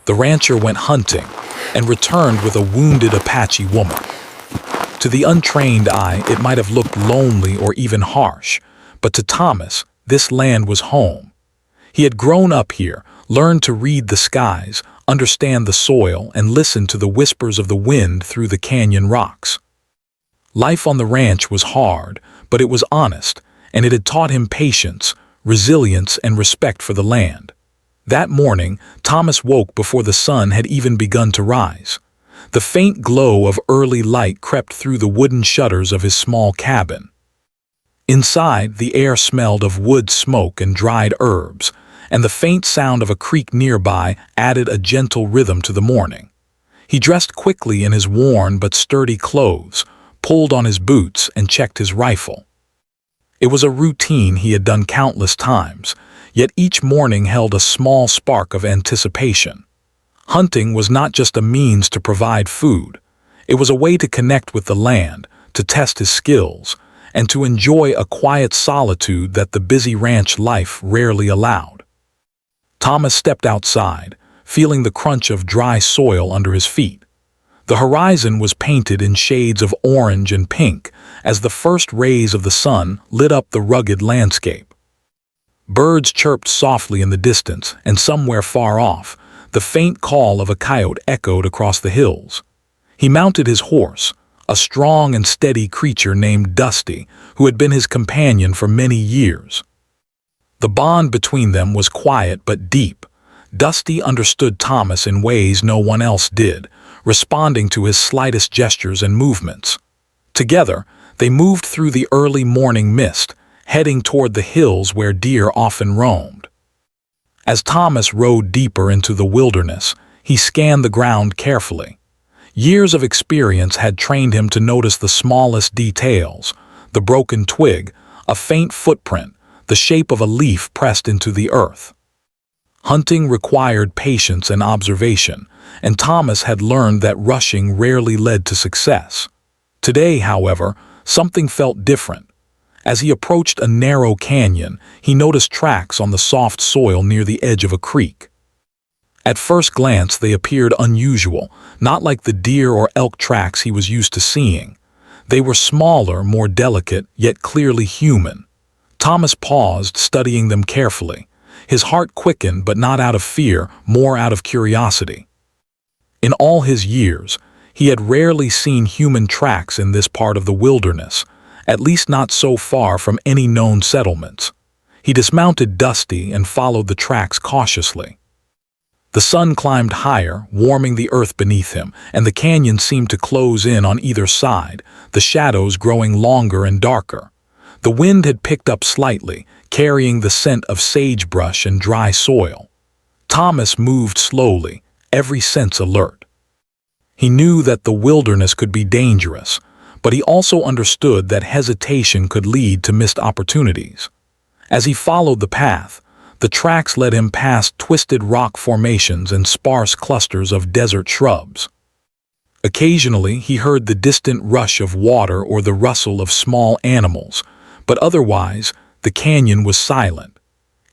The rancher went hunting and returned with a wounded Apache woman. To the untrained eye, it might have looked lonely or even harsh, but to Thomas, this land was home. He had grown up here, learned to read the skies, understand the soil, and listen to the whispers of the wind through the canyon rocks. Life on the ranch was hard, but it was honest, and it had taught him patience, resilience, and respect for the land. That morning, Thomas woke before the sun had even begun to rise. The faint glow of early light crept through the wooden shutters of his small cabin. Inside, the air smelled of wood smoke and dried herbs, and the faint sound of a creek nearby added a gentle rhythm to the morning. He dressed quickly in his worn but sturdy clothes, pulled on his boots, and checked his rifle. It was a routine he had done countless times, yet each morning held a small spark of anticipation. Hunting was not just a means to provide food. It was a way to connect with the land, to test his skills, and to enjoy a quiet solitude that the busy ranch life rarely allowed. Thomas stepped outside, feeling the crunch of dry soil under his feet. The horizon was painted in shades of orange and pink as the first rays of the sun lit up the rugged landscape. Birds chirped softly in the distance, and somewhere far off, the faint call of a coyote echoed across the hills. He mounted his horse, a strong and steady creature named Dusty, who had been his companion for many years. The bond between them was quiet but deep. Dusty understood Thomas in ways no one else did, responding to his slightest gestures and movements. Together, they moved through the early morning mist, heading toward the hills where deer often roamed. As Thomas rode deeper into the wilderness, he scanned the ground carefully. Years of experience had trained him to notice the smallest details: the broken twig, a faint footprint, the shape of a leaf pressed into the earth. Hunting required patience and observation, and Thomas had learned that rushing rarely led to success. Today, however, something felt different. As he approached a narrow canyon, he noticed tracks on the soft soil near the edge of a creek. At first glance, they appeared unusual, not like the deer or elk tracks he was used to seeing. They were smaller, more delicate, yet clearly human. Thomas paused, studying them carefully. His heart quickened, but not out of fear, more out of curiosity. In all his years, he had rarely seen human tracks in this part of the wilderness, at least not so far from any known settlements. He dismounted Dusty and followed the tracks cautiously. The sun climbed higher, warming the earth beneath him, and the canyon seemed to close in on either side, the shadows growing longer and darker. The wind had picked up slightly, carrying the scent of sagebrush and dry soil. Thomas moved slowly, every sense alert. He knew that the wilderness could be dangerous, but he also understood that hesitation could lead to missed opportunities. As he followed the path, the tracks led him past twisted rock formations and sparse clusters of desert shrubs. Occasionally, he heard the distant rush of water or the rustle of small animals, but otherwise, the canyon was silent.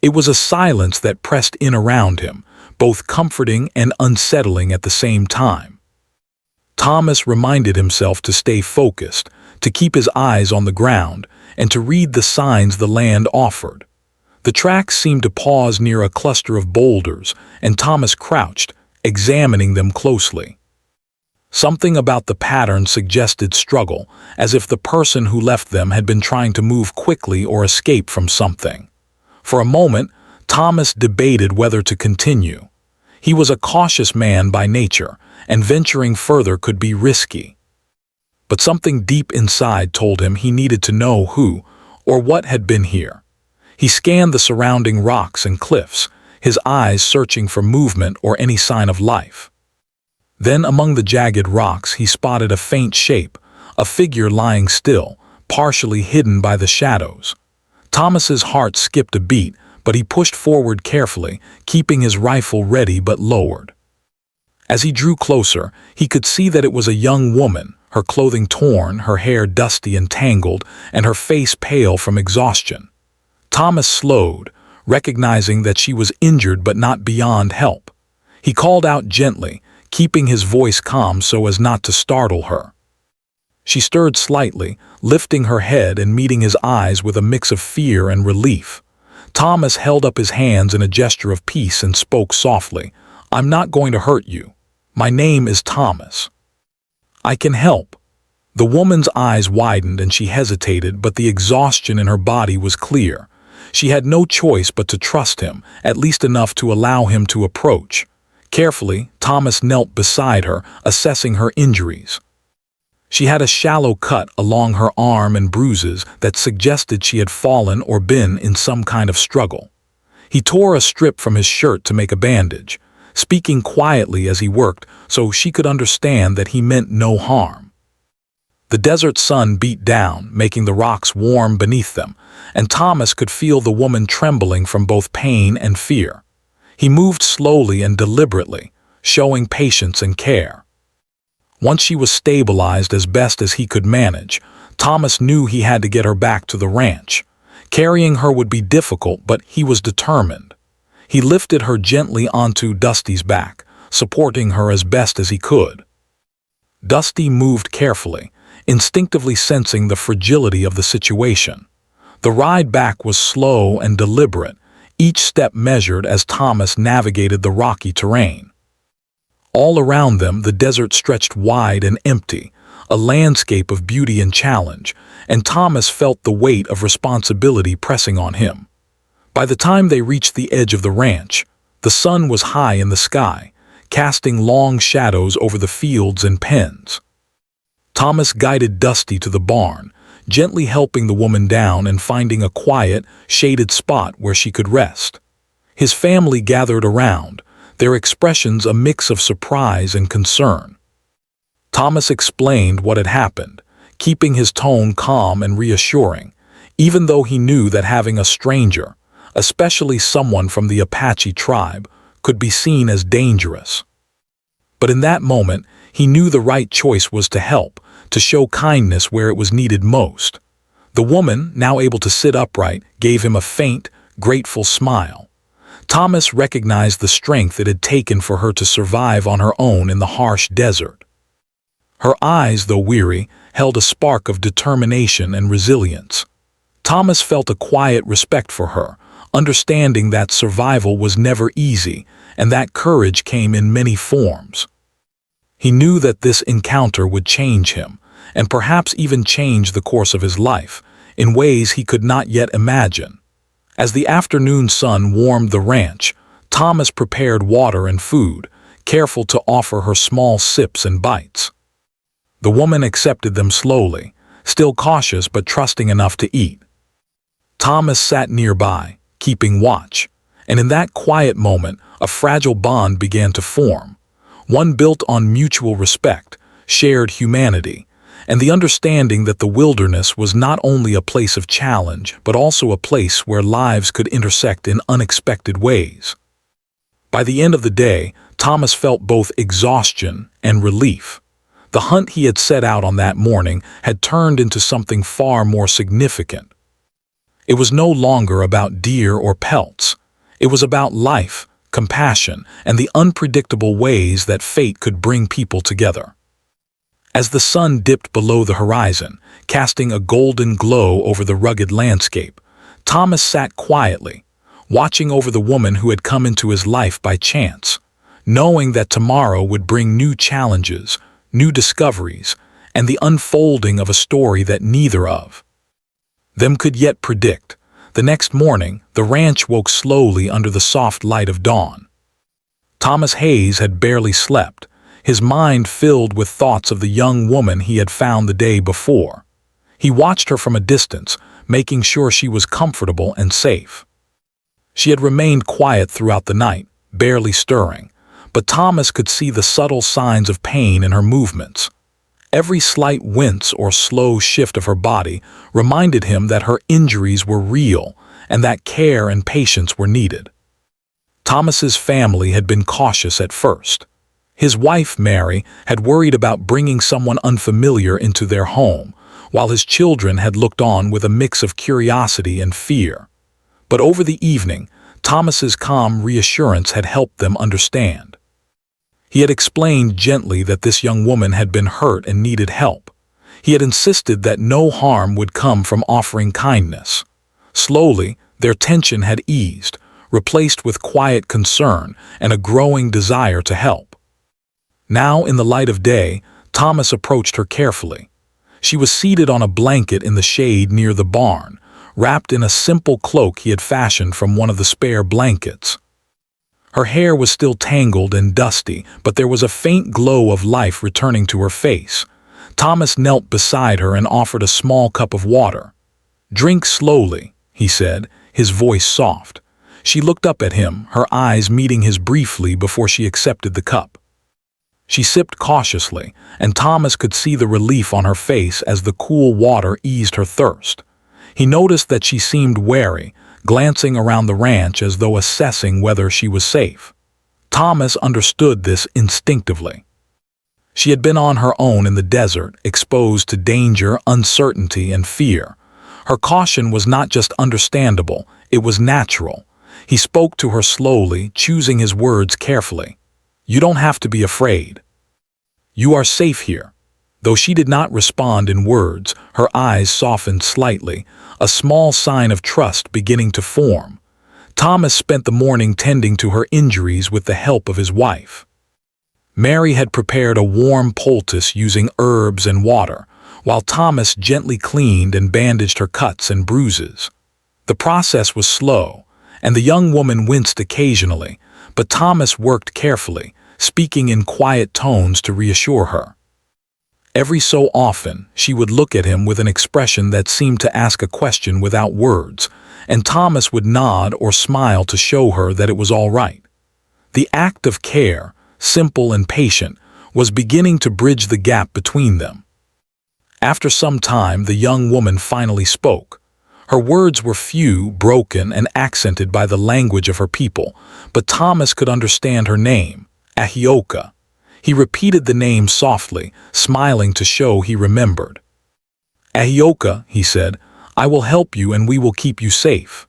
It was a silence that pressed in around him, both comforting and unsettling at the same time. Thomas reminded himself to stay focused, to keep his eyes on the ground, and to read the signs the land offered. The tracks seemed to pause near a cluster of boulders, and Thomas crouched, examining them closely. Something about the pattern suggested struggle, as if the person who left them had been trying to move quickly or escape from something. For a moment, Thomas debated whether to continue. He was a cautious man by nature, and venturing further could be risky. But something deep inside told him he needed to know who or what had been here. He scanned the surrounding rocks and cliffs, his eyes searching for movement or any sign of life. Then among the jagged rocks he spotted a faint shape, a figure lying still, partially hidden by the shadows. Thomas's heart skipped a beat, but he pushed forward carefully, keeping his rifle ready but lowered. As he drew closer, he could see that it was a young woman, her clothing torn, her hair dusty and tangled, and her face pale from exhaustion. Thomas slowed, recognizing that she was injured but not beyond help. He called out gently, keeping his voice calm so as not to startle her. She stirred slightly, lifting her head and meeting his eyes with a mix of fear and relief. Thomas held up his hands in a gesture of peace and spoke softly. "I'm not going to hurt you. My name is Thomas. I can help." The woman's eyes widened and she hesitated, but the exhaustion in her body was clear. She had no choice but to trust him, at least enough to allow him to approach. Carefully, Thomas knelt beside her, assessing her injuries. She had a shallow cut along her arm and bruises that suggested she had fallen or been in some kind of struggle. He tore a strip from his shirt to make a bandage, speaking quietly as he worked so she could understand that he meant no harm. The desert sun beat down, making the rocks warm beneath them, and Thomas could feel the woman trembling from both pain and fear. He moved slowly and deliberately, showing patience and care. Once she was stabilized as best as he could manage, Thomas knew he had to get her back to the ranch. Carrying her would be difficult, but he was determined. He lifted her gently onto Dusty's back, supporting her as best as he could. Dusty moved carefully, instinctively sensing the fragility of the situation. The ride back was slow and deliberate, each step measured as Thomas navigated the rocky terrain. All around them, the desert stretched wide and empty, a landscape of beauty and challenge, and Thomas felt the weight of responsibility pressing on him. By the time they reached the edge of the ranch, the sun was high in the sky, casting long shadows over the fields and pens. Thomas guided Dusty to the barn, gently helping the woman down and finding a quiet, shaded spot where she could rest. His family gathered around, their expressions a mix of surprise and concern. Thomas explained what had happened, keeping his tone calm and reassuring, even though he knew that having a stranger, especially someone from the Apache tribe, could be seen as dangerous. But in that moment, he knew the right choice was to help, to show kindness where it was needed most. The woman, now able to sit upright, gave him a faint, grateful smile. Thomas recognized the strength it had taken for her to survive on her own in the harsh desert. Her eyes, though weary, held a spark of determination and resilience. Thomas felt a quiet respect for her, understanding that survival was never easy and that courage came in many forms. He knew that this encounter would change him, and perhaps even change the course of his life, in ways he could not yet imagine. As the afternoon sun warmed the ranch, Thomas prepared water and food, careful to offer her small sips and bites. The woman accepted them slowly, still cautious but trusting enough to eat. Thomas sat nearby, keeping watch, and in that quiet moment, a fragile bond began to form, one built on mutual respect, shared humanity, and the understanding that the wilderness was not only a place of challenge, but also a place where lives could intersect in unexpected ways. By the end of the day, Thomas felt both exhaustion and relief. The hunt he had set out on that morning had turned into something far more significant. It was no longer about deer or pelts. It was about life, compassion, and the unpredictable ways that fate could bring people together. As the sun dipped below the horizon, casting a golden glow over the rugged landscape, Thomas sat quietly, watching over the woman who had come into his life by chance, knowing that tomorrow would bring new challenges, new discoveries, and the unfolding of a story that neither of them could yet predict. The next morning, the ranch woke slowly under the soft light of dawn. Thomas Hayes had barely slept, his mind filled with thoughts of the young woman he had found the day before. He watched her from a distance, making sure she was comfortable and safe. She had remained quiet throughout the night, barely stirring, but Thomas could see the subtle signs of pain in her movements. Every slight wince or slow shift of her body reminded him that her injuries were real and that care and patience were needed. Thomas's family had been cautious at first. His wife, Mary, had worried about bringing someone unfamiliar into their home, while his children had looked on with a mix of curiosity and fear. But over the evening, Thomas's calm reassurance had helped them understand. He had explained gently that this young woman had been hurt and needed help. He had insisted that no harm would come from offering kindness. Slowly, their tension had eased, replaced with quiet concern and a growing desire to help. Now, in the light of day, Thomas approached her carefully. She was seated on a blanket in the shade near the barn, wrapped in a simple cloak he had fashioned from one of the spare blankets. Her hair was still tangled and dusty, but there was a faint glow of life returning to her face. Thomas knelt beside her and offered a small cup of water. "Drink slowly," he said, his voice soft. She looked up at him, her eyes meeting his briefly before she accepted the cup. She sipped cautiously, and Thomas could see the relief on her face as the cool water eased her thirst. He noticed that she seemed wary, glancing around the ranch as though assessing whether she was safe. Thomas understood this instinctively. She had been on her own in the desert, exposed to danger, uncertainty, and fear. Her caution was not just understandable, it was natural. He spoke to her slowly, choosing his words carefully. "You don't have to be afraid. You are safe here." Though she did not respond in words, her eyes softened slightly, a small sign of trust beginning to form. Thomas spent the morning tending to her injuries with the help of his wife. Mary had prepared a warm poultice using herbs and water, while Thomas gently cleaned and bandaged her cuts and bruises. The process was slow, and the young woman winced occasionally, but Thomas worked carefully, speaking in quiet tones to reassure her. Every so often, she would look at him with an expression that seemed to ask a question without words, and Thomas would nod or smile to show her that it was all right. The act of care, simple and patient, was beginning to bridge the gap between them. After some time, the young woman finally spoke. Her words were few, broken, and accented by the language of her people, but Thomas could understand her name, Ahioka. He repeated the name softly, smiling to show he remembered. "Ahioka," he said, "I will help you and we will keep you safe."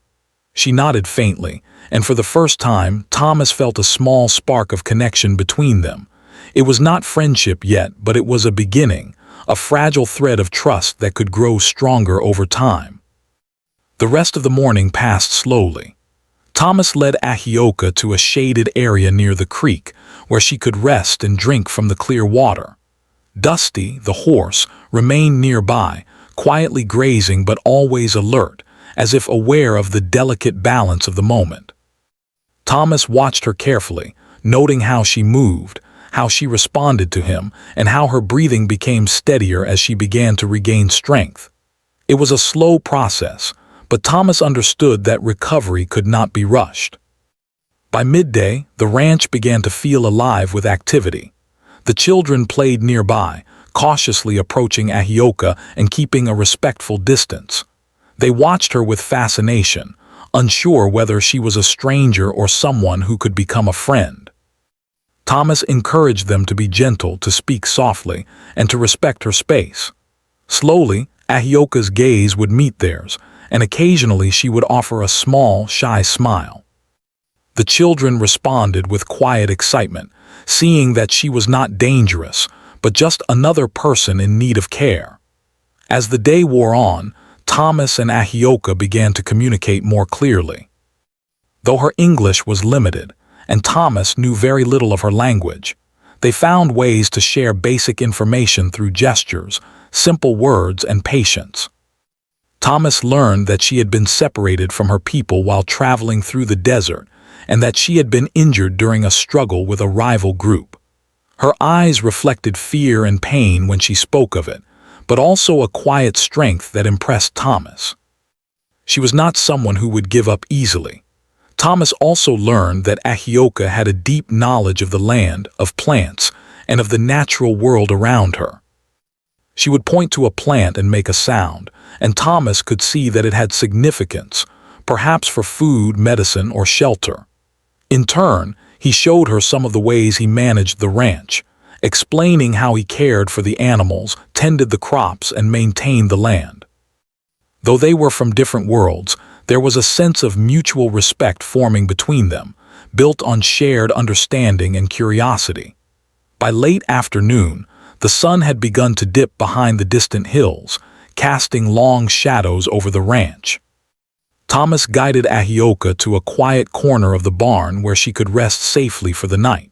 She nodded faintly, and for the first time, Thomas felt a small spark of connection between them. It was not friendship yet, but it was a beginning, a fragile thread of trust that could grow stronger over time. The rest of the morning passed slowly. Thomas led Ahioka to a shaded area near the creek, where she could rest and drink from the clear water. Dusty, the horse, remained nearby, quietly grazing but always alert, as if aware of the delicate balance of the moment. Thomas watched her carefully, noting how she moved, how she responded to him, and how her breathing became steadier as she began to regain strength. It was a slow process, but Thomas understood that recovery could not be rushed. By midday, the ranch began to feel alive with activity. The children played nearby, cautiously approaching Ahioka and keeping a respectful distance. They watched her with fascination, unsure whether she was a stranger or someone who could become a friend. Thomas encouraged them to be gentle, to speak softly, and to respect her space. Slowly, Ahioka's gaze would meet theirs, and occasionally she would offer a small, shy smile. The children responded with quiet excitement, seeing that she was not dangerous, but just another person in need of care. As the day wore on, Thomas and Ahioka began to communicate more clearly. Though her English was limited, and Thomas knew very little of her language, they found ways to share basic information through gestures, simple words, and patience. Thomas learned that she had been separated from her people while traveling through the desert, and that she had been injured during a struggle with a rival group. Her eyes reflected fear and pain when she spoke of it, but also a quiet strength that impressed Thomas. She was not someone who would give up easily. Thomas also learned that Ahioka had a deep knowledge of the land, of plants, and of the natural world around her. She would point to a plant and make a sound, and Thomas could see that it had significance, perhaps for food, medicine, or shelter. In turn, he showed her some of the ways he managed the ranch, explaining how he cared for the animals, tended the crops, and maintained the land. Though they were from different worlds, there was a sense of mutual respect forming between them, built on shared understanding and curiosity. By late afternoon, the sun had begun to dip behind the distant hills, casting long shadows over the ranch. Thomas guided Ahioka to a quiet corner of the barn where she could rest safely for the night.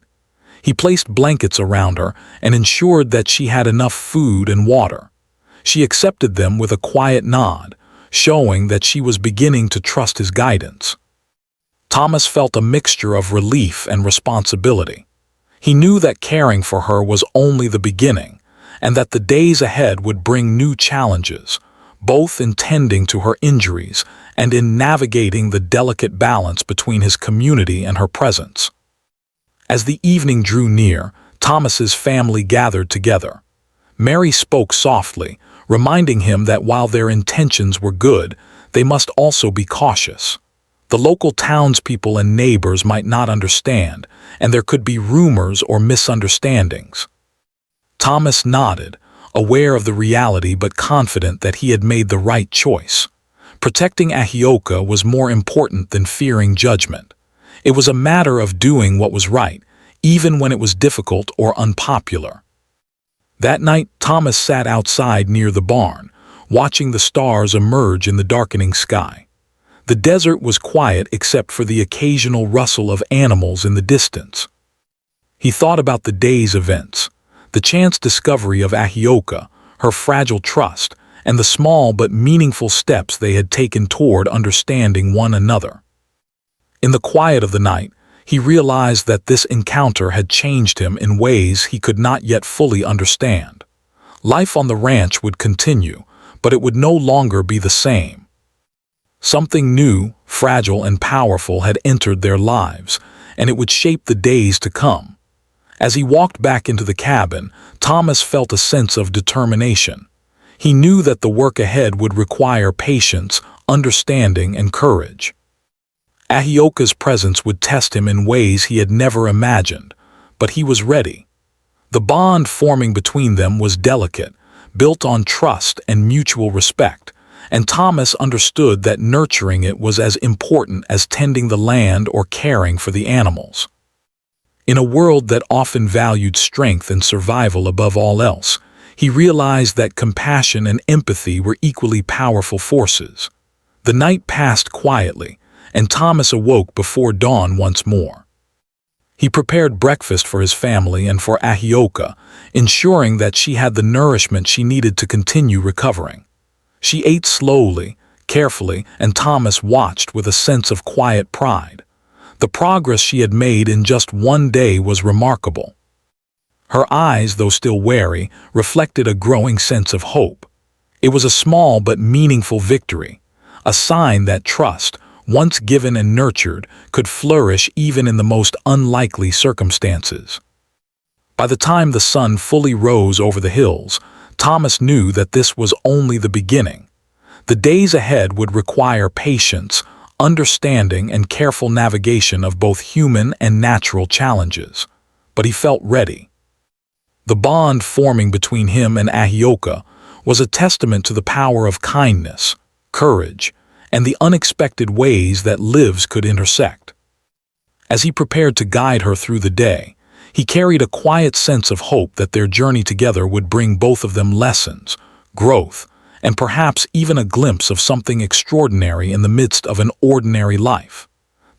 He placed blankets around her and ensured that she had enough food and water. She accepted them with a quiet nod, showing that she was beginning to trust his guidance. Thomas felt a mixture of relief and responsibility. He knew that caring for her was only the beginning, and that the days ahead would bring new challenges, both in tending to her injuries and in navigating the delicate balance between his community and her presence. As the evening drew near, Thomas's family gathered together. Mary spoke softly, reminding him that while their intentions were good, they must also be cautious. The local townspeople and neighbors might not understand, and there could be rumors or misunderstandings. Thomas nodded, aware of the reality but confident that he had made the right choice. Protecting Ahioka was more important than fearing judgment. It was a matter of doing what was right, even when it was difficult or unpopular. That night, Thomas sat outside near the barn, watching the stars emerge in the darkening sky. The desert was quiet except for the occasional rustle of animals in the distance. He thought about the day's events, the chance discovery of Ahioka, her fragile trust, and the small but meaningful steps they had taken toward understanding one another. In the quiet of the night, he realized that this encounter had changed him in ways he could not yet fully understand. Life on the ranch would continue, but it would no longer be the same. Something new, fragile, and powerful had entered their lives, and it would shape the days to come. As he walked back into the cabin, Thomas felt a sense of determination. He knew that the work ahead would require patience, understanding, and courage. Ahioka's presence would test him in ways he had never imagined, but he was ready. The bond forming between them was delicate, built on trust and mutual respect, and Thomas understood that nurturing it was as important as tending the land or caring for the animals. In a world that often valued strength and survival above all else, he realized that compassion and empathy were equally powerful forces. The night passed quietly, and Thomas awoke before dawn once more. He prepared breakfast for his family and for Ahioka, ensuring that she had the nourishment she needed to continue recovering. She ate slowly, carefully, and Thomas watched with a sense of quiet pride. The progress she had made in just one day was remarkable. Her eyes, though still wary, reflected a growing sense of hope. It was a small but meaningful victory, a sign that trust, once given and nurtured, could flourish even in the most unlikely circumstances. By the time the sun fully rose over the hills, Thomas knew that this was only the beginning. The days ahead would require patience, understanding, and careful navigation of both human and natural challenges. But he felt ready. The bond forming between him and Ahioka was a testament to the power of kindness, courage, and the unexpected ways that lives could intersect. As he prepared to guide her through the day, he carried a quiet sense of hope that their journey together would bring both of them lessons, growth, and perhaps even a glimpse of something extraordinary in the midst of an ordinary life.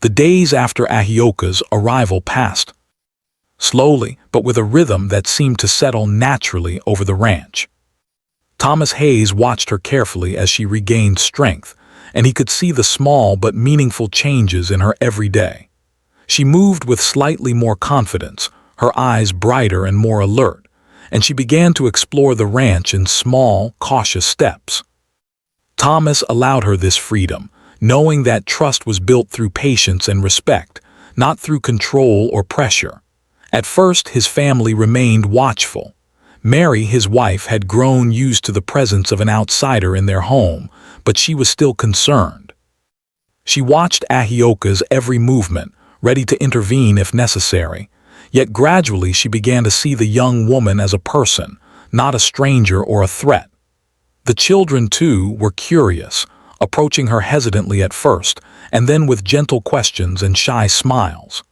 The days after Ahioka's arrival passed, slowly but with a rhythm that seemed to settle naturally over the ranch. Thomas Hayes watched her carefully as she regained strength, and he could see the small but meaningful changes in her every day. She moved with slightly more confidence, her eyes brighter and more alert, and she began to explore the ranch in small, cautious steps. Thomas allowed her this freedom, knowing that trust was built through patience and respect, not through control or pressure. At first, his family remained watchful. Mary, his wife, had grown used to the presence of an outsider in their home, but she was still concerned. She watched Ahioka's every movement, ready to intervene if necessary, yet gradually she began to see the young woman as a person, not a stranger or a threat. The children, too, were curious, approaching her hesitantly at first, and then with gentle questions and shy smiles.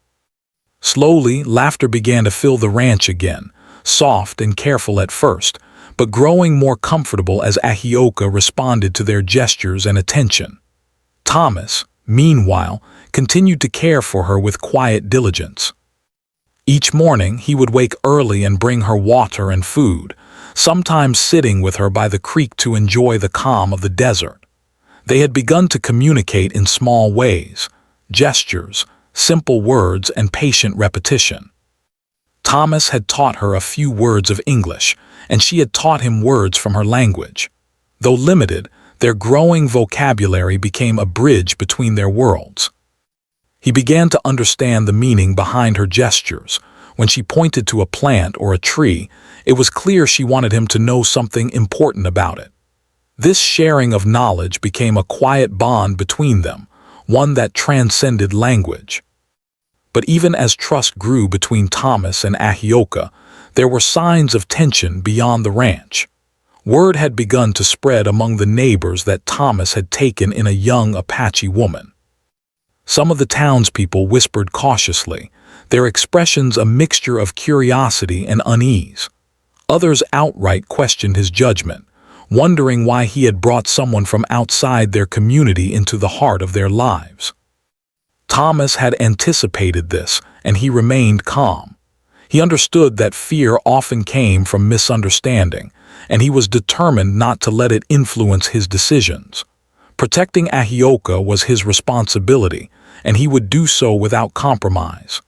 Slowly, laughter began to fill the ranch again, soft and careful at first, but growing more comfortable as Ahioka responded to their gestures and attention. Thomas, meanwhile, continued to care for her with quiet diligence. Each morning he would wake early and bring her water and food, sometimes sitting with her by the creek to enjoy the calm of the desert. They had begun to communicate in small ways, gestures, simple words, and patient repetition. Thomas had taught her a few words of English, and she had taught him words from her language. Though limited, their growing vocabulary became a bridge between their worlds. He began to understand the meaning behind her gestures. When she pointed to a plant or a tree, it was clear she wanted him to know something important about it. This sharing of knowledge became a quiet bond between them, one that transcended language. But even as trust grew between Thomas and Ahioka, there were signs of tension beyond the ranch. Word had begun to spread among the neighbors that Thomas had taken in a young Apache woman. Some of the townspeople whispered cautiously, their expressions a mixture of curiosity and unease. Others outright questioned his judgment, wondering why he had brought someone from outside their community into the heart of their lives. Thomas had anticipated this, and he remained calm. He understood that fear often came from misunderstanding, and he was determined not to let it influence his decisions. Protecting Ahioka was his responsibility, and he would do so without compromise.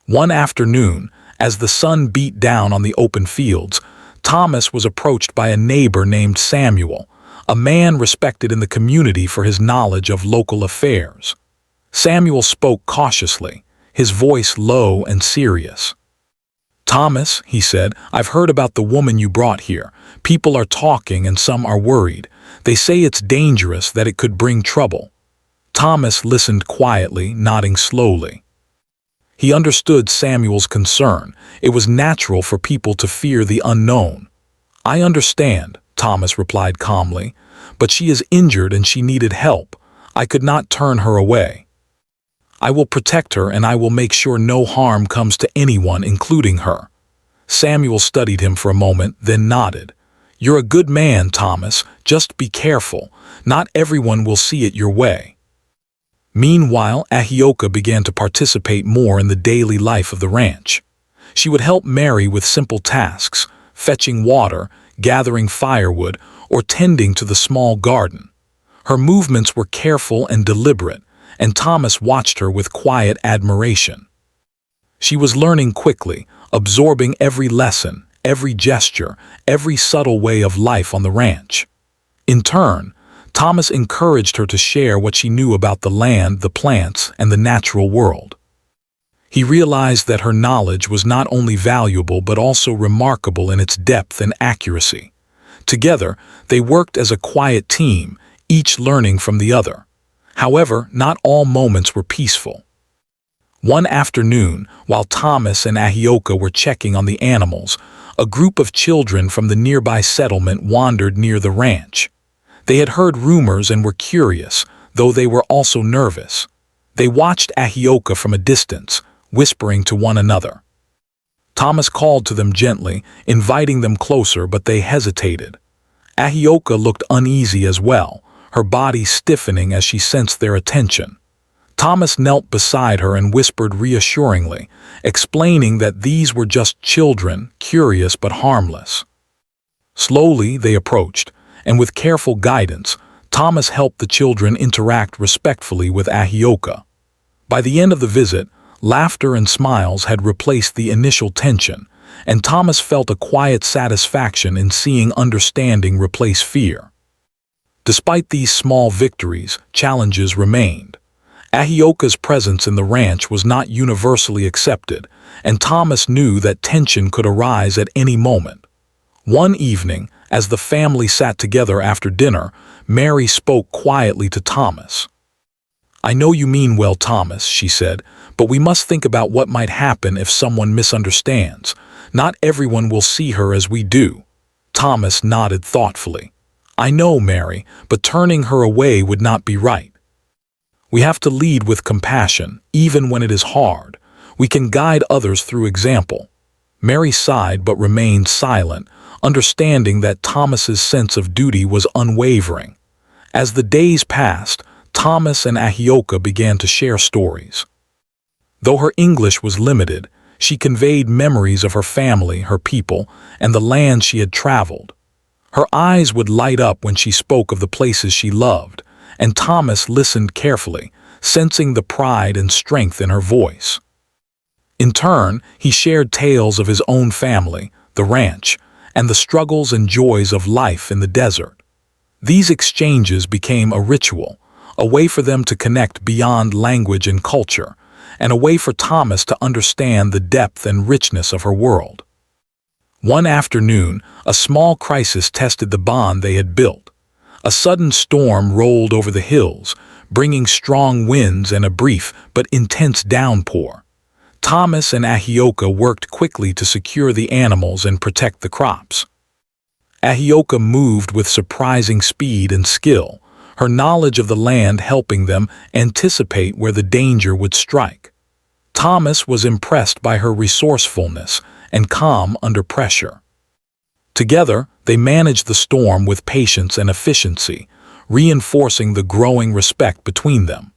One afternoon, as the sun beat down on the open fields, Thomas was approached by a neighbor named Samuel, a man respected in the community for his knowledge of local affairs. Samuel spoke cautiously, his voice low and serious. "Thomas," he said, "I've heard about the woman you brought here. People are talking and some are worried. They say it's dangerous, that it could bring trouble." Thomas listened quietly, nodding slowly. He understood Samuel's concern. It was natural for people to fear the unknown. "I understand," Thomas replied calmly, "but she is injured and she needed help. I could not turn her away. I will protect her and I will make sure no harm comes to anyone, including her." Samuel studied him for a moment, then nodded. "You're a good man, Thomas. Just be careful. Not everyone will see it your way." Meanwhile, Ahioka began to participate more in the daily life of the ranch. She would help Mary with simple tasks, fetching water, gathering firewood, or tending to the small garden. Her movements were careful and deliberate, and Thomas watched her with quiet admiration. She was learning quickly, absorbing every lesson, every gesture, every subtle way of life on the ranch. In turn, Thomas encouraged her to share what she knew about the land, the plants, and the natural world. He realized that her knowledge was not only valuable but also remarkable in its depth and accuracy. Together, they worked as a quiet team, each learning from the other. However, not all moments were peaceful. One afternoon, while Thomas and Ahioka were checking on the animals, a group of children from the nearby settlement wandered near the ranch. They had heard rumors and were curious, though they were also nervous. They watched Ahioka from a distance, whispering to one another. Thomas called to them gently, inviting them closer, but they hesitated. Ahioka looked uneasy as well, her body stiffening as she sensed their attention. Thomas knelt beside her and whispered reassuringly, explaining that these were just children, curious but harmless. Slowly they approached, and with careful guidance, Thomas helped the children interact respectfully with Ahioka. By the end of the visit, laughter and smiles had replaced the initial tension, and Thomas felt a quiet satisfaction in seeing understanding replace fear. Despite these small victories, challenges remained. Ahioka's presence in the ranch was not universally accepted, and Thomas knew that tension could arise at any moment. One evening, as the family sat together after dinner, Mary spoke quietly to Thomas. "I know you mean well, Thomas," she said, "but we must think about what might happen if someone misunderstands. Not everyone will see her as we do." Thomas nodded thoughtfully. "I know, Mary, but turning her away would not be right. We have to lead with compassion, even when it is hard. We can guide others through example. Mary sighed but remained silent, understanding that Thomas's sense of duty was unwavering. As the days passed, Thomas and Ahioka began to share stories. Though her English was limited, she conveyed memories of her family, her people, and the land she had traveled. Her eyes would light up when she spoke of the places she loved, and Thomas listened carefully, sensing the pride and strength in her voice. In turn, he shared tales of his own family, the ranch, and the struggles and joys of life in the desert. These exchanges became a ritual, a way for them to connect beyond language and culture, and a way for Thomas to understand the depth and richness of her world. One afternoon, a small crisis tested the bond they had built. A sudden storm rolled over the hills, bringing strong winds and a brief but intense downpour. Thomas and Ahioka worked quickly to secure the animals and protect the crops. Ahioka moved with surprising speed and skill, her knowledge of the land helping them anticipate where the danger would strike. Thomas was impressed by her resourcefulness and calm under pressure. Together, they managed the storm with patience and efficiency, reinforcing the growing respect between them.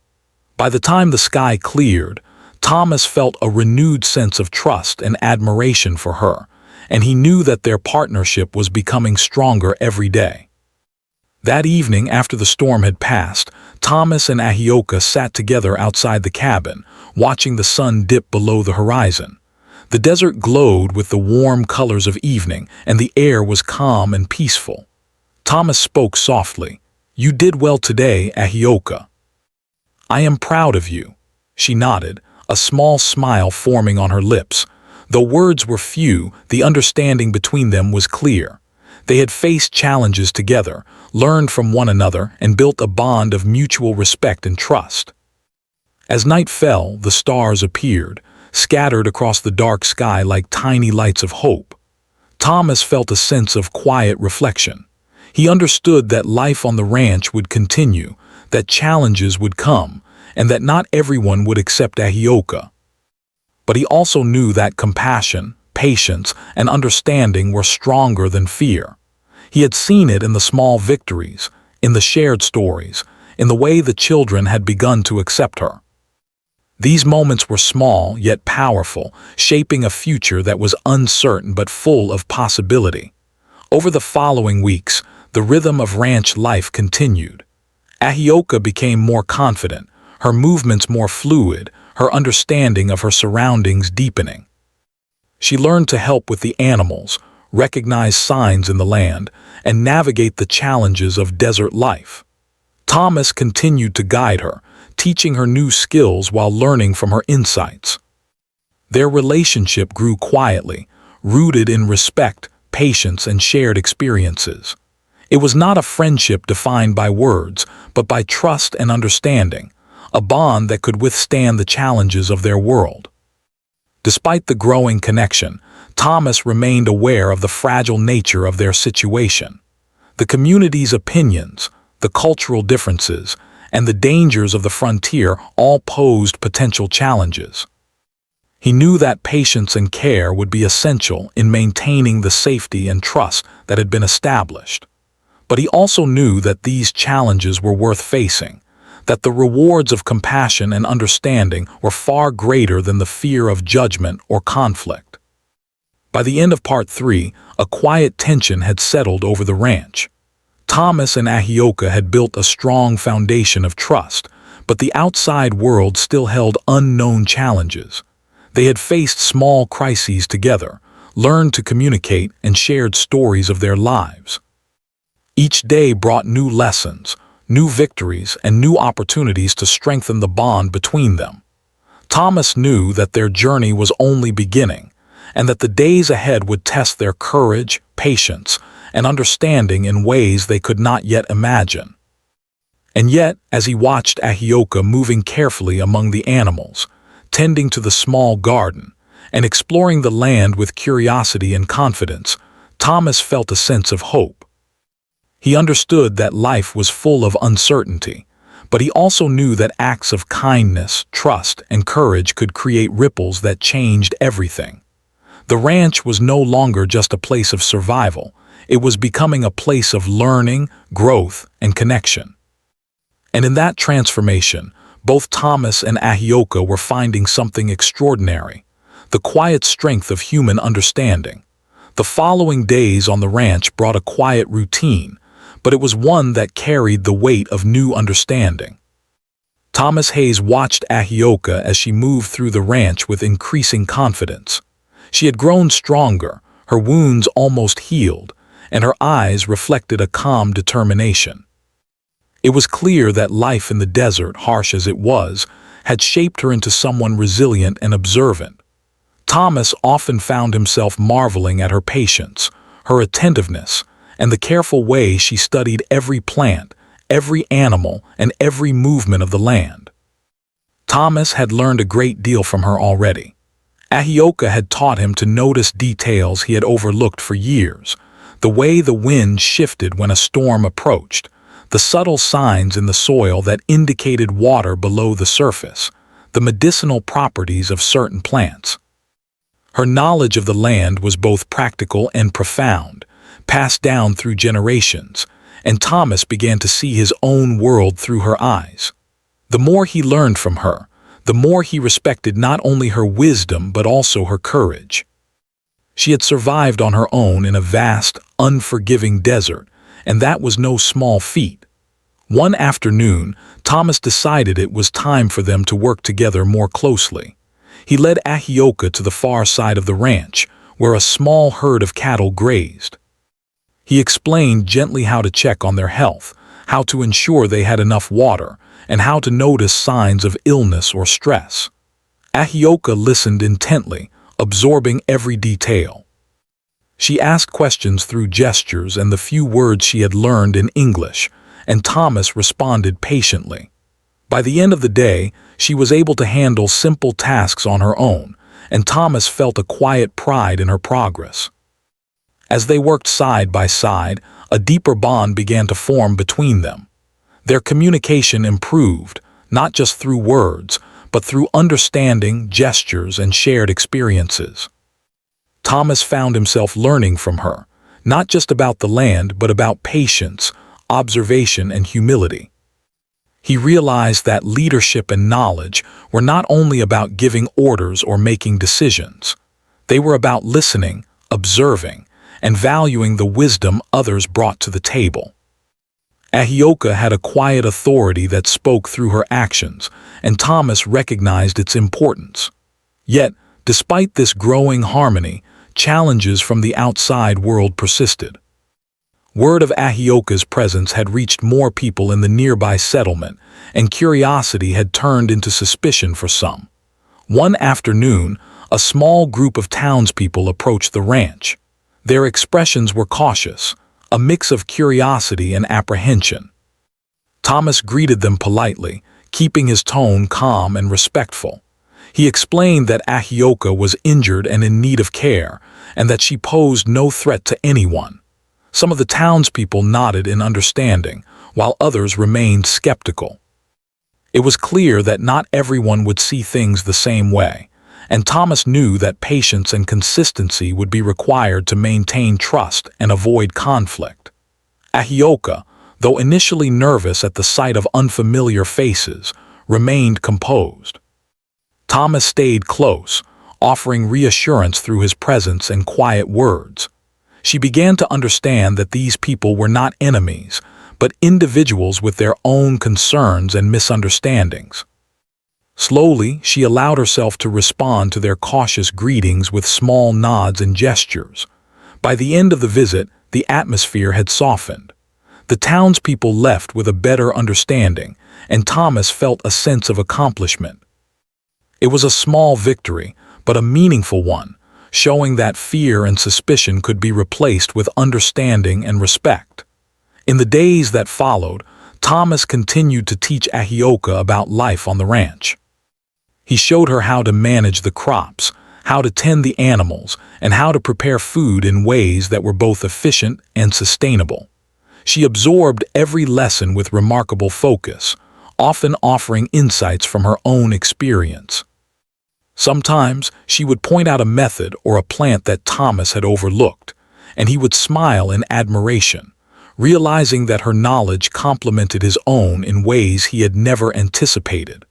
By the time the sky cleared, Thomas felt a renewed sense of trust and admiration for her, and he knew that their partnership was becoming stronger every day. That evening, after the storm had passed, Thomas and Ahioka sat together outside the cabin, watching the sun dip below the horizon. The desert glowed with the warm colors of evening, and the air was calm and peaceful. Thomas spoke softly. "You did well today, Ahioka." "I am proud of you." She nodded, a small smile forming on her lips. Though words were few, the understanding between them was clear. They had faced challenges together, learned from one another, and built a bond of mutual respect and trust. As night fell, the stars appeared, scattered across the dark sky like tiny lights of hope. Thomas felt a sense of quiet reflection. He understood that life on the ranch would continue, that challenges would come, and that not everyone would accept Ahioka. But he also knew that compassion, patience, and understanding were stronger than fear. He had seen it in the small victories, in the shared stories, in the way the children had begun to accept her. These moments were small yet powerful, shaping a future that was uncertain but full of possibility. Over the following weeks, the rhythm of ranch life continued. Ahioka became more confident, her movements more fluid, her understanding of her surroundings deepening. She learned to help with the animals, recognize signs in the land, and navigate the challenges of desert life. Thomas continued to guide her, teaching her new skills while learning from her insights. Their relationship grew quietly, rooted in respect, patience, and shared experiences. It was not a friendship defined by words, but by trust and understanding, a bond that could withstand the challenges of their world. Despite the growing connection, Thomas remained aware of the fragile nature of their situation. The community's opinions, the cultural differences, and the dangers of the frontier all posed potential challenges. He knew that patience and care would be essential in maintaining the safety and trust that had been established. But he also knew that these challenges were worth facing, that the rewards of compassion and understanding were far greater than the fear of judgment or conflict. By the end of Part 3, a quiet tension had settled over the ranch. Thomas and Ahioka had built a strong foundation of trust, but the outside world still held unknown challenges. They had faced small crises together, learned to communicate, and shared stories of their lives. Each day brought new lessons, new victories, and new opportunities to strengthen the bond between them. Thomas knew that their journey was only beginning, and that the days ahead would test their courage, patience, and understanding in ways they could not yet imagine. And yet, as he watched Ahioka moving carefully among the animals, tending to the small garden, and exploring the land with curiosity and confidence, Thomas felt a sense of hope. He understood that life was full of uncertainty, but he also knew that acts of kindness, trust, and courage could create ripples that changed everything. The ranch was no longer just a place of survival. It was becoming a place of learning, growth, and connection. And in that transformation, both Thomas and Ahioka were finding something extraordinary: the quiet strength of human understanding. The following days on the ranch brought a quiet routine, but it was one that carried the weight of new understanding. Thomas Hayes watched Ahioka as she moved through the ranch with increasing confidence. She had grown stronger, her wounds almost healed, and her eyes reflected a calm determination. It was clear that life in the desert, harsh as it was, had shaped her into someone resilient and observant. Thomas often found himself marveling at her patience, her attentiveness, and the careful way she studied every plant, every animal, and every movement of the land. Thomas had learned a great deal from her already. Ahioka had taught him to notice details he had overlooked for years: the way the wind shifted when a storm approached, the subtle signs in the soil that indicated water below the surface, the medicinal properties of certain plants. Her knowledge of the land was both practical and profound, passed down through generations, and Thomas began to see his own world through her eyes. The more he learned from her, the more he respected not only her wisdom but also her courage. She had survived on her own in a vast, unforgiving desert, and that was no small feat. One afternoon, Thomas decided it was time for them to work together more closely. He led Ahioka to the far side of the ranch, where a small herd of cattle grazed. He explained gently how to check on their health, how to ensure they had enough water, and how to notice signs of illness or stress. Ahioka listened intently, absorbing every detail. She asked questions through gestures and the few words she had learned in English, and Thomas responded patiently. By the end of the day, she was able to handle simple tasks on her own, and Thomas felt a quiet pride in her progress. As they worked side by side, a deeper bond began to form between them. Their communication improved, not just through words, but through understanding, gestures, and shared experiences. Thomas found himself learning from her, not just about the land, but about patience, observation, and humility. He realized that leadership and knowledge were not only about giving orders or making decisions. They were about listening, observing, and valuing the wisdom others brought to the table. Ahioka had a quiet authority that spoke through her actions, and Thomas recognized its importance. Yet, despite this growing harmony, challenges from the outside world persisted. Word of Ahioka's presence had reached more people in the nearby settlement, and curiosity had turned into suspicion for some. One afternoon, a small group of townspeople approached the ranch. Their expressions were cautious, a mix of curiosity and apprehension. Thomas greeted them politely, keeping his tone calm and respectful. He explained that Ahioka was injured and in need of care, and that she posed no threat to anyone. Some of the townspeople nodded in understanding, while others remained skeptical. It was clear that not everyone would see things the same way, and Thomas knew that patience and consistency would be required to maintain trust and avoid conflict. Ahioka, though initially nervous at the sight of unfamiliar faces, remained composed. Thomas stayed close, offering reassurance through his presence and quiet words. She began to understand that these people were not enemies, but individuals with their own concerns and misunderstandings. Slowly, she allowed herself to respond to their cautious greetings with small nods and gestures. By the end of the visit, the atmosphere had softened. The townspeople left with a better understanding, and Thomas felt a sense of accomplishment. It was a small victory, but a meaningful one, showing that fear and suspicion could be replaced with understanding and respect. In the days that followed, Thomas continued to teach Ahioka about life on the ranch. He showed her how to manage the crops, how to tend the animals, and how to prepare food in ways that were both efficient and sustainable. She absorbed every lesson with remarkable focus, often offering insights from her own experience. Sometimes she would point out a method or a plant that Thomas had overlooked, and he would smile in admiration, realizing that her knowledge complemented his own in ways he had never anticipated.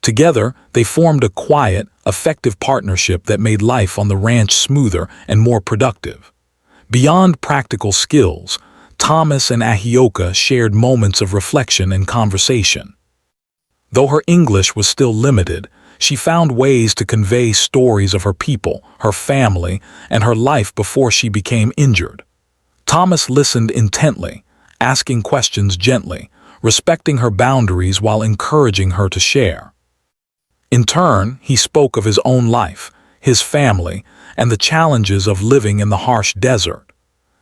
Together, they formed a quiet, effective partnership that made life on the ranch smoother and more productive. Beyond practical skills, Thomas and Ahioka shared moments of reflection and conversation. Though her English was still limited, she found ways to convey stories of her people, her family, and her life before she became injured. Thomas listened intently, asking questions gently, respecting her boundaries while encouraging her to share. In turn, he spoke of his own life, his family, and the challenges of living in the harsh desert.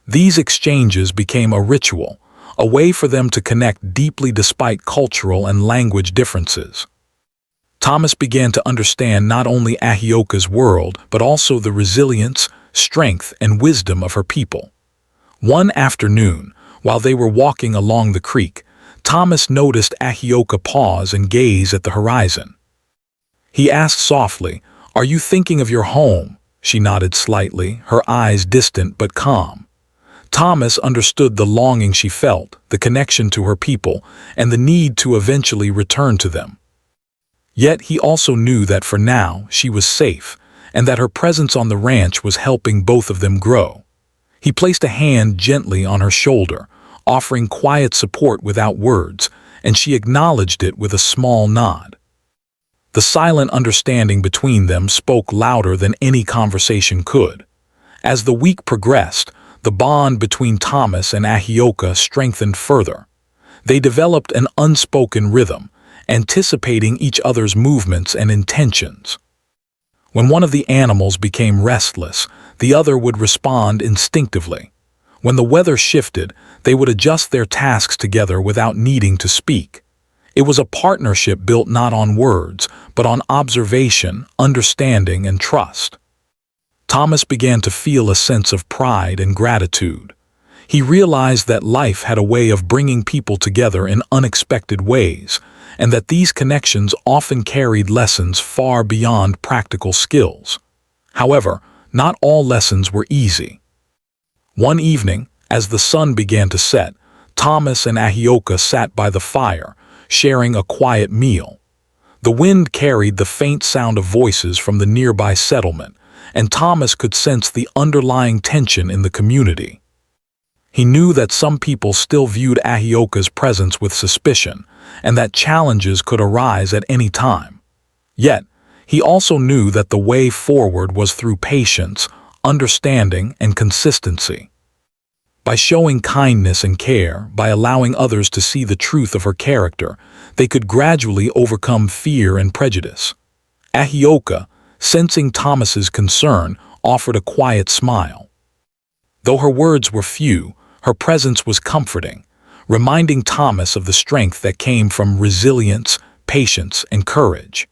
These exchanges became a ritual, a way for them to connect deeply despite cultural and language differences. Thomas began to understand not only Ahioka's world, but also the resilience, strength, and wisdom of her people. One afternoon, while they were walking along the creek, Thomas noticed Ahioka pause and gaze at the horizon. He asked softly, "Are you thinking of your home?" She nodded slightly, her eyes distant but calm. Thomas understood the longing she felt, the connection to her people, and the need to eventually return to them. Yet he also knew that for now she was safe, and that her presence on the ranch was helping both of them grow. He placed a hand gently on her shoulder, offering quiet support without words, and she acknowledged it with a small nod. The silent understanding between them spoke louder than any conversation could. As the week progressed, the bond between Thomas and Ahioka strengthened further. They developed an unspoken rhythm, anticipating each other's movements and intentions. When one of the animals became restless, the other would respond instinctively. When the weather shifted, they would adjust their tasks together without needing to speak. It was a partnership built not on words, but on observation, understanding, and trust. Thomas began to feel a sense of pride and gratitude. He realized that life had a way of bringing people together in unexpected ways, and that these connections often carried lessons far beyond practical skills. However, not all lessons were easy. One evening, as the sun began to set, Thomas and Ahioka sat by the fire, sharing a quiet meal. The wind carried the faint sound of voices from the nearby settlement, and Thomas could sense the underlying tension in the community. He knew that some people still viewed Ahioka's presence with suspicion, and that challenges could arise at any time. Yet, he also knew that the way forward was through patience, understanding, and consistency. By showing kindness and care, by allowing others to see the truth of her character, they could gradually overcome fear and prejudice. Ahioka, sensing Thomas's concern, offered a quiet smile. Though her words were few, her presence was comforting, reminding Thomas of the strength that came from resilience, patience, and courage.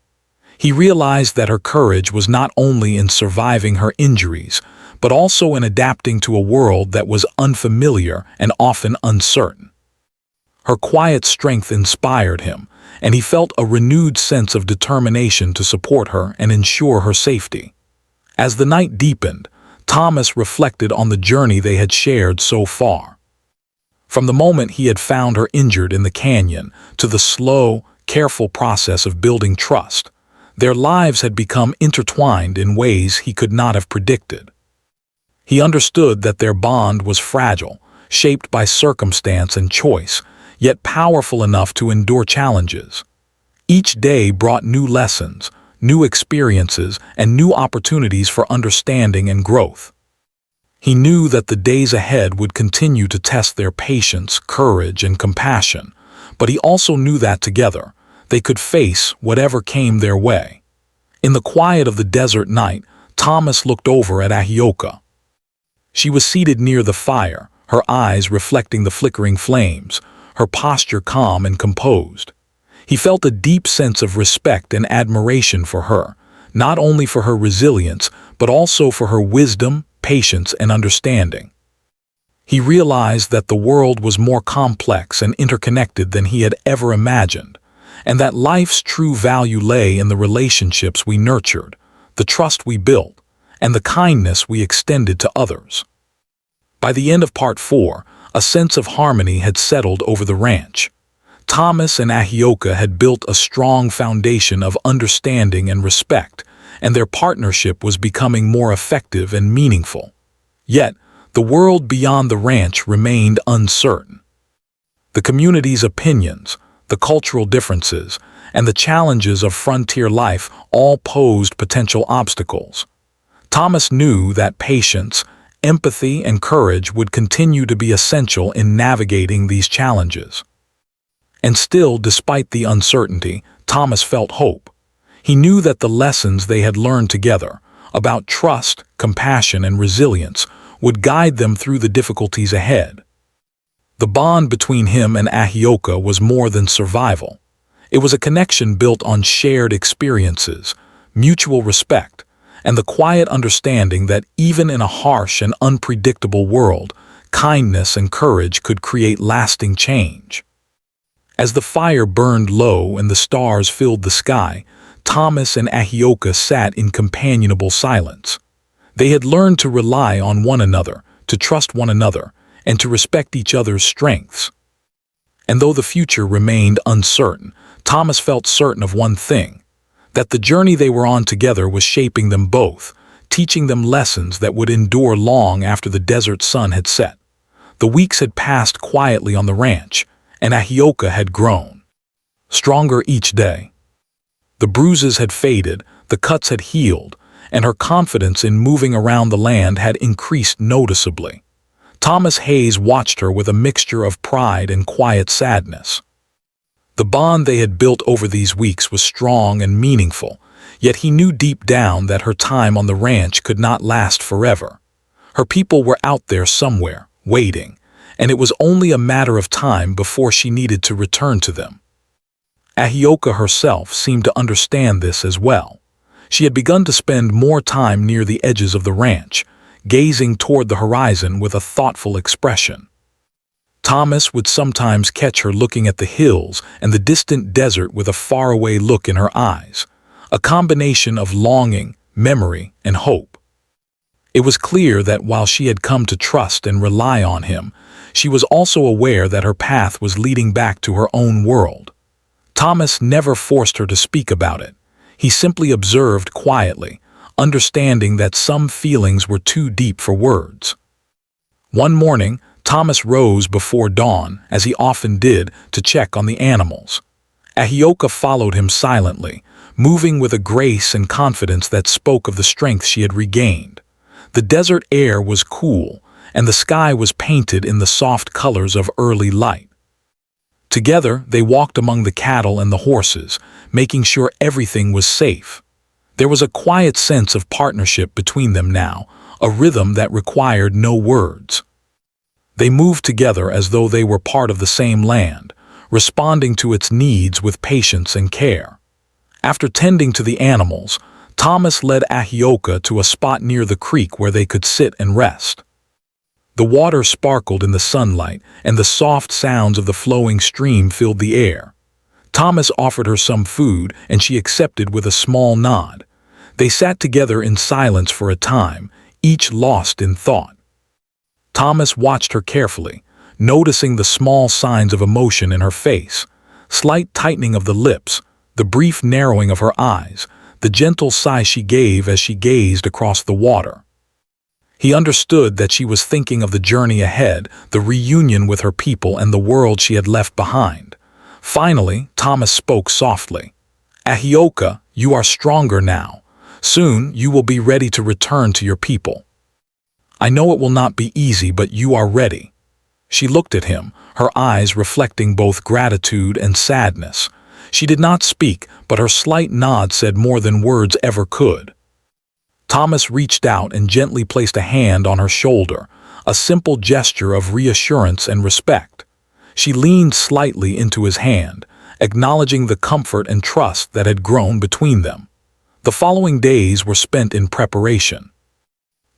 He realized that her courage was not only in surviving her injuries, but also in adapting to a world that was unfamiliar and often uncertain. Her quiet strength inspired him, and he felt a renewed sense of determination to support her and ensure her safety. As the night deepened, Thomas reflected on the journey they had shared so far. From the moment he had found her injured in the canyon to the slow, careful process of building trust, their lives had become intertwined in ways he could not have predicted. He understood that their bond was fragile, shaped by circumstance and choice, yet powerful enough to endure challenges. Each day brought new lessons, new experiences, and new opportunities for understanding and growth. He knew that the days ahead would continue to test their patience, courage, and compassion, but he also knew that together, they could face whatever came their way. In the quiet of the desert night, Thomas looked over at Ahioka. She was seated near the fire, her eyes reflecting the flickering flames, her posture calm and composed. He felt a deep sense of respect and admiration for her, not only for her resilience, but also for her wisdom, patience, and understanding. He realized that the world was more complex and interconnected than he had ever imagined, and that life's true value lay in the relationships we nurtured, the trust we built, and the kindness we extended to others. By the end of Part 4, a sense of harmony had settled over the ranch. Thomas and Ahioka had built a strong foundation of understanding and respect, and their partnership was becoming more effective and meaningful. Yet, the world beyond the ranch remained uncertain. The community's opinions, the cultural differences, and the challenges of frontier life all posed potential obstacles. Thomas knew that patience, empathy, and courage would continue to be essential in navigating these challenges. And still, despite the uncertainty, Thomas felt hope. He knew that the lessons they had learned together, about trust, compassion, and resilience, would guide them through the difficulties ahead. The bond between him and Ahioka was more than survival. It was a connection built on shared experiences, mutual respect, and the quiet understanding that even in a harsh and unpredictable world, kindness and courage could create lasting change. As the fire burned low and the stars filled the sky, Thomas and Ahioka sat in companionable silence. They had learned to rely on one another, to trust one another, and to respect each other's strengths. And though the future remained uncertain, Thomas felt certain of one thing, that the journey they were on together was shaping them both, teaching them lessons that would endure long after the desert sun had set. The weeks had passed quietly on the ranch, and Ahioka had grown stronger each day. The bruises had faded, the cuts had healed, and her confidence in moving around the land had increased noticeably. Thomas Hayes watched her with a mixture of pride and quiet sadness. The bond they had built over these weeks was strong and meaningful, yet he knew deep down that her time on the ranch could not last forever. Her people were out there somewhere, waiting, and it was only a matter of time before she needed to return to them. Ahioka herself seemed to understand this as well. She had begun to spend more time near the edges of the ranch, gazing toward the horizon with a thoughtful expression. Thomas would sometimes catch her looking at the hills and the distant desert with a faraway look in her eyes, a combination of longing, memory, and hope. It was clear that while she had come to trust and rely on him, she was also aware that her path was leading back to her own world. Thomas never forced her to speak about it. He simply observed quietly, understanding that some feelings were too deep for words. One morning, Thomas rose before dawn, as he often did, to check on the animals. Ahioka followed him silently, moving with a grace and confidence that spoke of the strength she had regained. The desert air was cool, and the sky was painted in the soft colors of early light. Together, they walked among the cattle and the horses, making sure everything was safe. There was a quiet sense of partnership between them now, a rhythm that required no words. They moved together as though they were part of the same land, responding to its needs with patience and care. After tending to the animals, Thomas led Ahioka to a spot near the creek where they could sit and rest. The water sparkled in the sunlight, and the soft sounds of the flowing stream filled the air. Thomas offered her some food, and she accepted with a small nod. They sat together in silence for a time, each lost in thought. Thomas watched her carefully, noticing the small signs of emotion in her face, slight tightening of the lips, the brief narrowing of her eyes, the gentle sigh she gave as she gazed across the water. He understood that she was thinking of the journey ahead, the reunion with her people and the world she had left behind. Finally, Thomas spoke softly. "Ahioka, you are stronger now. Soon you will be ready to return to your people. I know it will not be easy, but you are ready." She looked at him, her eyes reflecting both gratitude and sadness. She did not speak, but her slight nod said more than words ever could. Thomas reached out and gently placed a hand on her shoulder, a simple gesture of reassurance and respect. She leaned slightly into his hand, acknowledging the comfort and trust that had grown between them. The following days were spent in preparation.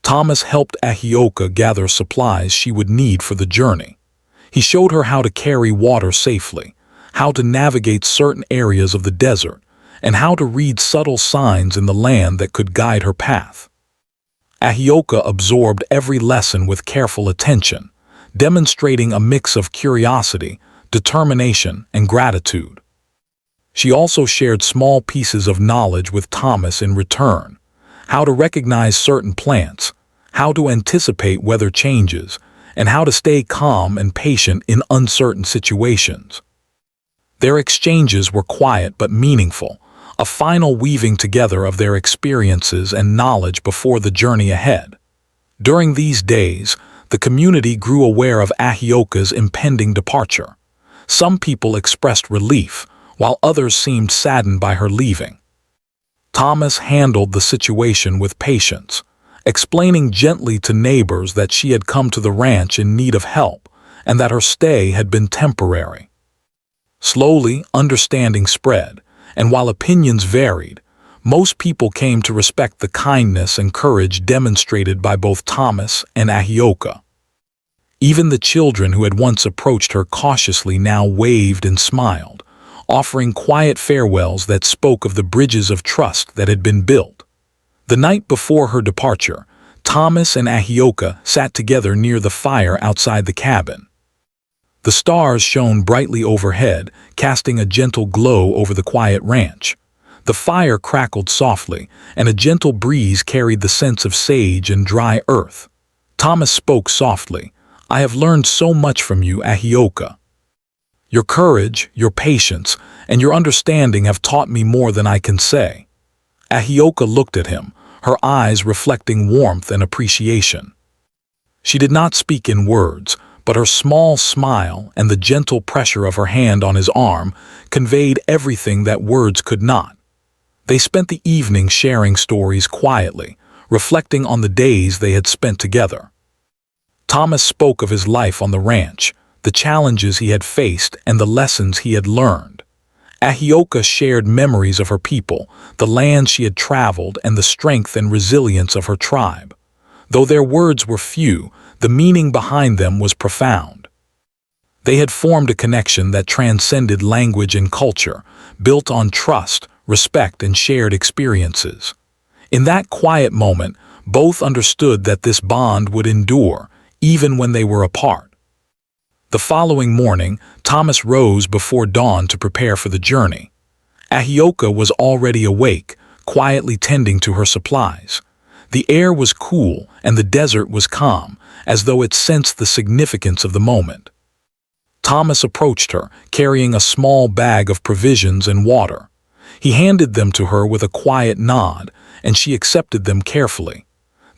Thomas helped Ahioka gather supplies she would need for the journey. He showed her how to carry water safely, how to navigate certain areas of the desert, and how to read subtle signs in the land that could guide her path. Ahioka absorbed every lesson with careful attention, demonstrating a mix of curiosity, determination, and gratitude. She also shared small pieces of knowledge with Thomas in return: how to recognize certain plants, how to anticipate weather changes, and how to stay calm and patient in uncertain situations. Their exchanges were quiet but meaningful, a final weaving together of their experiences and knowledge before the journey ahead. During these days, the community grew aware of Ahioka's impending departure. Some people expressed relief, while others seemed saddened by her leaving. Thomas handled the situation with patience, explaining gently to neighbors that she had come to the ranch in need of help and that her stay had been temporary. Slowly, understanding spread, and while opinions varied, most people came to respect the kindness and courage demonstrated by both Thomas and Ahioka. Even the children who had once approached her cautiously now waved and smiled, offering quiet farewells that spoke of the bridges of trust that had been built. The night before her departure, Thomas and Ahioka sat together near the fire outside the cabin. The stars shone brightly overhead, casting a gentle glow over the quiet ranch. The fire crackled softly, and a gentle breeze carried the scents of sage and dry earth. Thomas spoke softly. "I have learned so much from you, Ahioka. Your courage, your patience, and your understanding have taught me more than I can say." Ahioka looked at him, her eyes reflecting warmth and appreciation. She did not speak in words, but her small smile and the gentle pressure of her hand on his arm conveyed everything that words could not. They spent the evening sharing stories quietly, reflecting on the days they had spent together. Thomas spoke of his life on the ranch, the challenges he had faced and the lessons he had learned. Ahioka shared memories of her people, the land she had traveled, and the strength and resilience of her tribe. Though their words were few, the meaning behind them was profound. They had formed a connection that transcended language and culture, built on trust, respect, and shared experiences. In that quiet moment, both understood that this bond would endure, even when they were apart. The following morning, Thomas rose before dawn to prepare for the journey. Ahioka was already awake, quietly tending to her supplies. The air was cool and the desert was calm, as though it sensed the significance of the moment. Thomas approached her, carrying a small bag of provisions and water. He handed them to her with a quiet nod, and she accepted them carefully.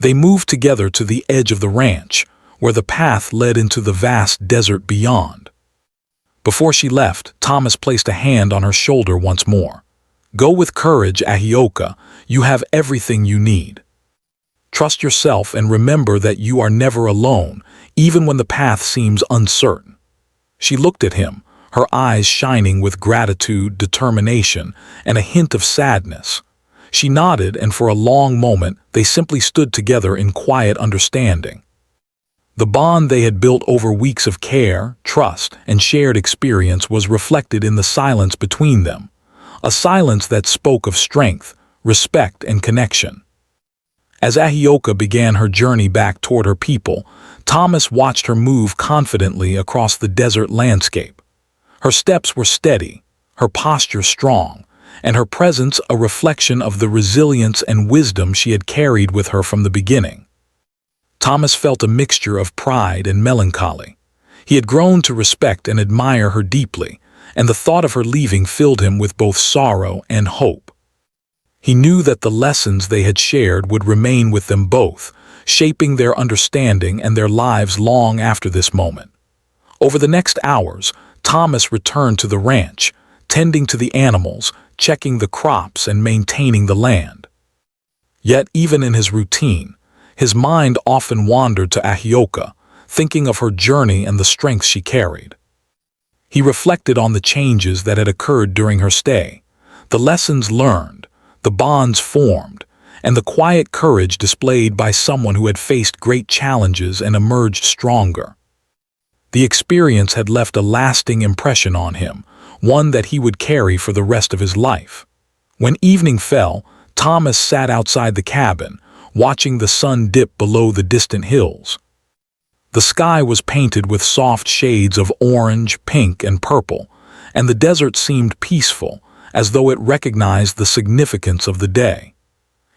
They moved together to the edge of the ranch, where the path led into the vast desert beyond. Before she left, Thomas placed a hand on her shoulder once more. "Go with courage, Ahioka. You have everything you need. Trust yourself and remember that you are never alone, even when the path seems uncertain." She looked at him, her eyes shining with gratitude, determination, and a hint of sadness. She nodded, and for a long moment they simply stood together in quiet understanding. The bond they had built over weeks of care, trust, and shared experience was reflected in the silence between them, a silence that spoke of strength, respect, and connection. As Ahioka began her journey back toward her people, Thomas watched her move confidently across the desert landscape. Her steps were steady, her posture strong, and her presence a reflection of the resilience and wisdom she had carried with her from the beginning. Thomas felt a mixture of pride and melancholy. He had grown to respect and admire her deeply, and the thought of her leaving filled him with both sorrow and hope. He knew that the lessons they had shared would remain with them both, shaping their understanding and their lives long after this moment. Over the next hours, Thomas returned to the ranch, tending to the animals, checking the crops, and maintaining the land. Yet even in his routine, his mind often wandered to Ahioka, thinking of her journey and the strength she carried. He reflected on the changes that had occurred during her stay, the lessons learned, the bonds formed, and the quiet courage displayed by someone who had faced great challenges and emerged stronger. The experience had left a lasting impression on him, one that he would carry for the rest of his life. When evening fell, Thomas sat outside the cabin, watching the sun dip below the distant hills. The sky was painted with soft shades of orange, pink, and purple, and the desert seemed peaceful, as though it recognized the significance of the day.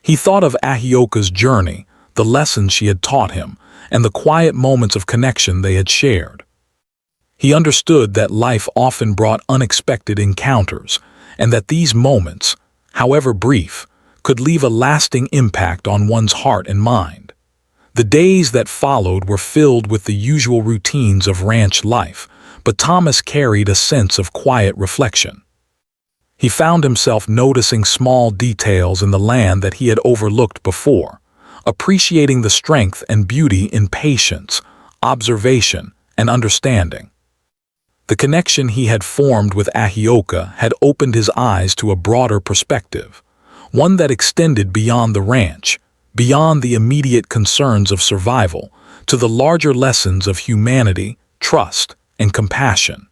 He thought of Ahioka's journey, the lessons she had taught him, and the quiet moments of connection they had shared. He understood that life often brought unexpected encounters, and that these moments, however brief, could leave a lasting impact on one's heart and mind. The days that followed were filled with the usual routines of ranch life, but Thomas carried a sense of quiet reflection. He found himself noticing small details in the land that he had overlooked before, appreciating the strength and beauty in patience, observation, and understanding. The connection he had formed with Ahioka had opened his eyes to a broader perspective, one that extended beyond the ranch, beyond the immediate concerns of survival, to the larger lessons of humanity, trust, and compassion.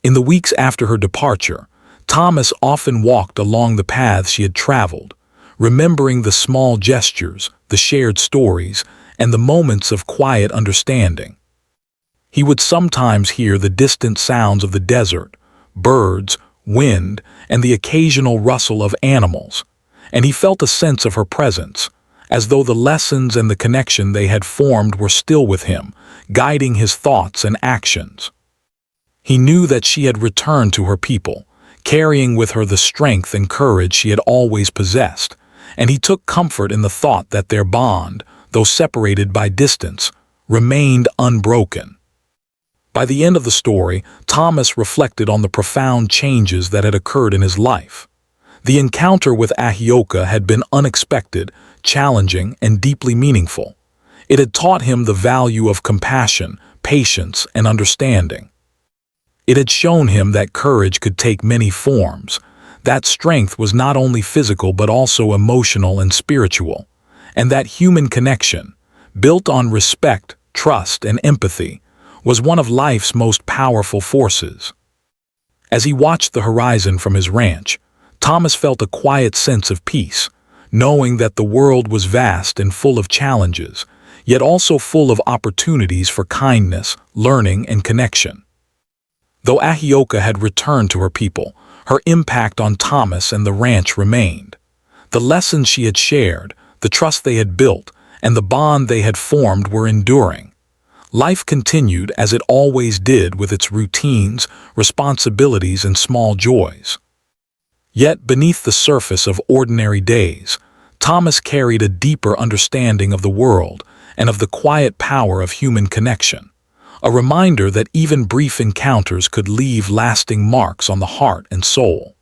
In the weeks after her departure, Thomas often walked along the paths she had traveled, remembering the small gestures, the shared stories, and the moments of quiet understanding. He would sometimes hear the distant sounds of the desert, birds, wind, and the occasional rustle of animals, and he felt a sense of her presence, as though the lessons and the connection they had formed were still with him, guiding his thoughts and actions. He knew that she had returned to her people, carrying with her the strength and courage she had always possessed, and he took comfort in the thought that their bond, though separated by distance, remained unbroken. By the end of the story, Thomas reflected on the profound changes that had occurred in his life. The encounter with Ahioka had been unexpected, challenging, and deeply meaningful. It had taught him the value of compassion, patience, and understanding. It had shown him that courage could take many forms, that strength was not only physical but also emotional and spiritual, and that human connection, built on respect, trust, and empathy, was one of life's most powerful forces. As he watched the horizon from his ranch, Thomas felt a quiet sense of peace, knowing that the world was vast and full of challenges, yet also full of opportunities for kindness, learning, and connection. Though Ahioka had returned to her people, her impact on Thomas and the ranch remained. The lessons she had shared, the trust they had built, and the bond they had formed were enduring. Life continued as it always did, with its routines, responsibilities, and small joys. Yet beneath the surface of ordinary days, Thomas carried a deeper understanding of the world and of the quiet power of human connection, a reminder that even brief encounters could leave lasting marks on the heart and soul.